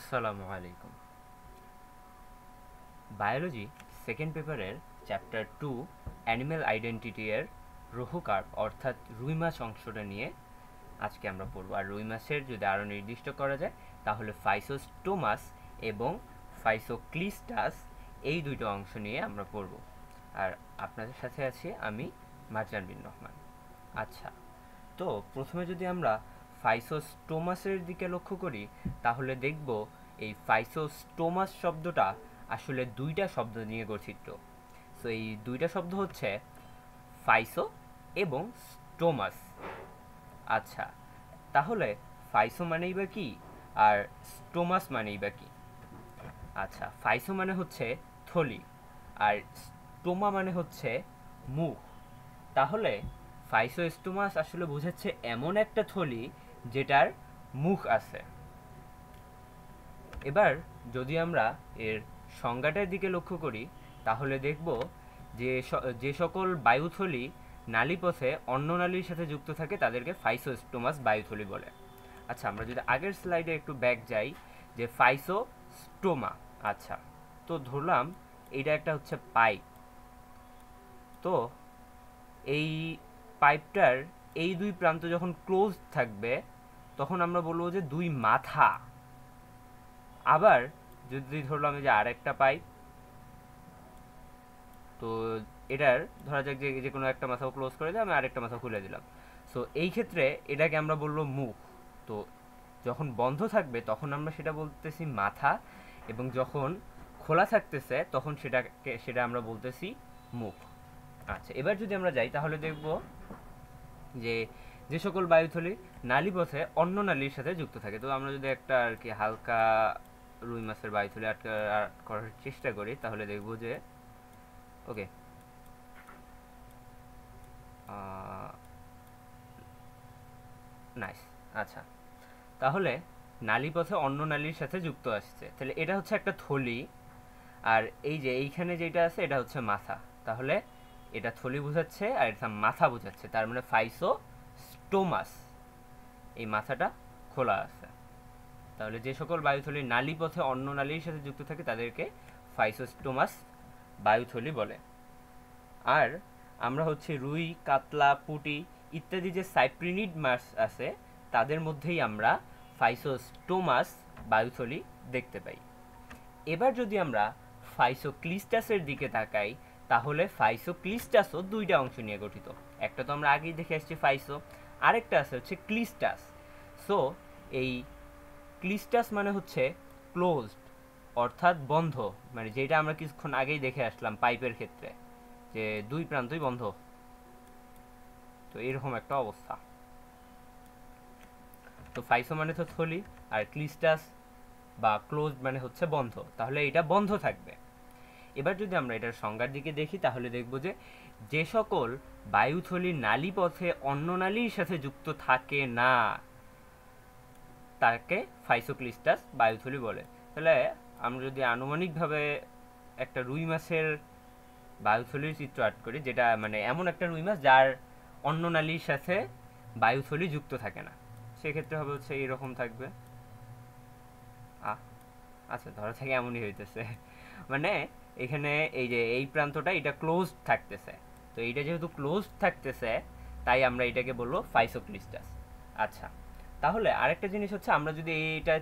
আসসালামু আলাইকুম। Biology second পেপারের চ্যাপ্টার 2 অ্যানিম্যাল আইডেন্টিটি এর রুহুকার্প অর্থাৎ রুই মাছ অংশটা নিয়ে আজকে আমরা পড়ব। আর রুই মাছের যদি আরও নির্দিষ্ট করা যায় তাহলে ফাইসোস্টোমাস এবং ফাইসোক্লিস্টাস এই দুটো অংশ নিয়ে আমরা পড়ব। আর আপনাদের সাথে আছি আমি মারজান বিন রহমান। আচ্ছা, তো প্রথমে যদি আমরা ফাইসোস্টোমাসের দিকে লক্ষ্য করি তাহলে দেখব এই ফাইসোস্টোমাস শব্দটা আসলে দুইটা শব্দ নিয়ে গঠিত। সো এই দুইটা শব্দ হচ্ছে ফাইসো এবং স্টোমাস। আচ্ছা, তাহলে ফাইসো মানেই বা কি আর স্টোমাস মানেই বা কি? আচ্ছা, ফাইসো মানে হচ্ছে থলি আর স্টোমা মানে হচ্ছে মুখ। তাহলে ফাইসোস্টোমাস আসলে বোঝাচ্ছে এমন একটা থলি যেটার মুখ আছে। এবার যদি আমরা এর সংজ্ঞাটার দিকে লক্ষ্য করি তাহলে দেখব যে সকল বায়ুথলি নালীপথে অন্য নালীর সাথে যুক্ত থাকে তাদেরকে ফাইসোস্টোমাস বায়ুথলি বলে। আচ্ছা, আমরা যদি আগের স্লাইডে একটু ব্যাক যাই যে ফাইসোস্টোমা। আচ্ছা, তো ধরলাম এইটা একটা হচ্ছে পাইপ। তো এই পাইপটার এই দুই প্রান্ত যখন ক্লোজ থাকবে তখন আমরা বলবো যে দুই মাথা। আবার যদি ধরলাম যে আরেকটা পাইপ, তো এটার ধরা যাক যে কোনো একটা মাথাও ক্লোজ করে দিয়ে আমি আরেকটা মাথা খুলে দিলাম। সো এই ক্ষেত্রে এটাকে আমরা বলবো মুখ। তো যখন বন্ধ থাকবে তখন আমরা সেটা বলতেছি মাথা, এবং যখন খোলা থাকতেছে তখন সেটা আমরা বলতেছি মুখ। আচ্ছা, এবার যদি আমরা যাই তাহলে দেখব যে যে সকল বায়ুথলি নালীপথে অন্য নালীর সাথে যুক্ত থাকে। তো আমরা যদি একটা আর কি হালকা রুই মাছের বায়ুথলি করার চেষ্টা করি তাহলে দেখব যে ওকে, নাইস। আচ্ছা, তাহলে নালীপথে অন্য নালীর সাথে যুক্ত আসছে, তাহলে এটা হচ্ছে একটা থলি। আর এই যে এইখানে যেটা আছে এটা হচ্ছে মাথা। তাহলে এটা থলি বোঝাচ্ছে আর এটা মাথা বোঝাচ্ছে, তার মানে ফাইসোস্টোমাস, এই মাথাটা খোলা আছে। তাহলে যে সকল বায়ুথলি নালীপথে অন্য নালীর সাথে যুক্ত থাকে তাদেরকে ফাইসোস্টোমাস বায়ুথলি বলে। আর আমরা হচ্ছে রুই, কাতলা, পুঁটি ইত্যাদি যে সাইপ্রিনিড মাছ আছে তাদের মধ্যেই আমরা ফাইসোস্টোমাস বায়ুথলি দেখতে পাই। এবার যদি আমরা ফাইসোক্লিস্টাসের দিকে তাকাই তাহলে ফাইসোক্লিস্টাসও দুইটা অংশ নিয়ে গঠিত। একটা তো আমরা আগেই দেখে আসছি ফাইসো, আরেকটা আছে হচ্ছে ক্লিস্টাস। সো এই ক্লিস্টাস মানে হচ্ছে ক্লোজড অর্থাৎ বন্ধ, মানে যেটা আমরা কিছুক্ষণ আগেই দেখে আসলাম পাইপের ক্ষেত্রে যে দুই প্রান্তই বন্ধ। তো এরকম একটা অবস্থা। তো ফাইসো মানে তো থলি আর ক্লিস্টাস বা ক্লোজড মানে হচ্ছে বন্ধ, তাহলে এটা বন্ধ থাকবে। এবার যদি আমরা এটার সংজ্ঞার দিকে দেখি তাহলে দেখব যে যে সকল বায়ুথলি নালীপথে অন্য নালীর সাথে যুক্ত থাকে না তাকে ফাইসোক্লিস্টাস বায়ুথলি বলে। তাহলে আমরা যদি আনুমানিকভাবে একটা রুই মাছের বায়ুথলির চিত্র আর্ট করি, যেটা মানে এমন একটা রুই মাছ যার অন্য নালীর সাথে বায়ুথলি যুক্ত থাকে না, সেক্ষেত্রে হবে হচ্ছে এইরকম থাকবে। আচ্ছা, ধরা থেকে এমনই হইতেছে মানে এখানে এই যে এই প্রান্তটা এটা ক্লোজ থাকতেছে, তো এইটা যেহেতু ক্লোজ থাকতেছে তাই আমরা এটাকে বলবো ফাইসোক্লিস্টাস। আচ্ছা, তাহলে আরেকটা জিনিস হচ্ছে আমরা যদি এইটা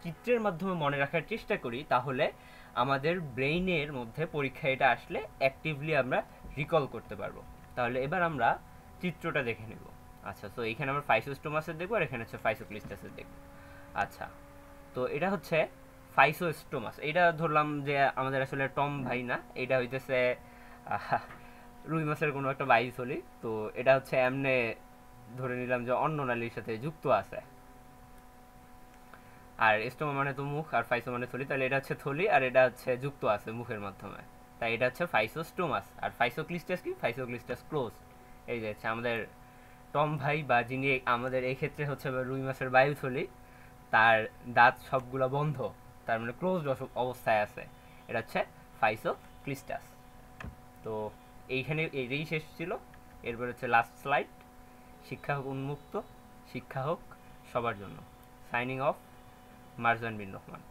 চিত্রের মাধ্যমে মনে রাখার চেষ্টা করি তাহলে আমাদের ব্রেইনের মধ্যে পরীক্ষা এটা আসলে অ্যাক্টিভলি আমরা রিকল করতে পারবো। তাহলে এবার আমরা চিত্রটা দেখে নেব। আচ্ছা, তো এখানে আমরা ফাইসোস্টোমাসের দেখবো আর এখানে হচ্ছে ফাইসোক্লিস্টাসের দেখবো। আচ্ছা, তো এটা হচ্ছে ফাইসোস্টোমাস। এটা ধরলাম যে আমাদের আসলে টম ভাই না, এটা হইতেছে রুই মাছের কোনো একটা বায়ুথলি। তো এটা হচ্ছে এমনে ধরে নিলাম যে অন্য নালীর সাথে যুক্ত আছে। আর স্টোমা মানে তো মুখ আর ফাইসো মানে থলি, তাহলে এটা হচ্ছে থলি আর এটা হচ্ছে যুক্ত আছে মুখের মাধ্যমে, তাই এটা হচ্ছে ফাইসোস্টোমাস। আর ফাইসোক্লিস্টাস কি? ফাইসোক্লিস্টাস ক্লোজ। এই যে হচ্ছে আমাদের টম ভাই বা যিনি আমাদের এই ক্ষেত্রে হচ্ছে রুই মাছের বায়ুথলি, তার দাঁত সবগুলো বন্ধ, তার মানে ক্লোজড অবস্থায় আছে, এটা হচ্ছে ফাইসোক্লিস্টাস। তো এইখানে এই শেষ ছিল। এরপর হচ্ছে লাস্ট স্লাইড। শিক্ষা হোক উন্মুক্ত, শিক্ষা হোক সবার জন্য। সাইনিং অফ, মারজান বিন রহমান।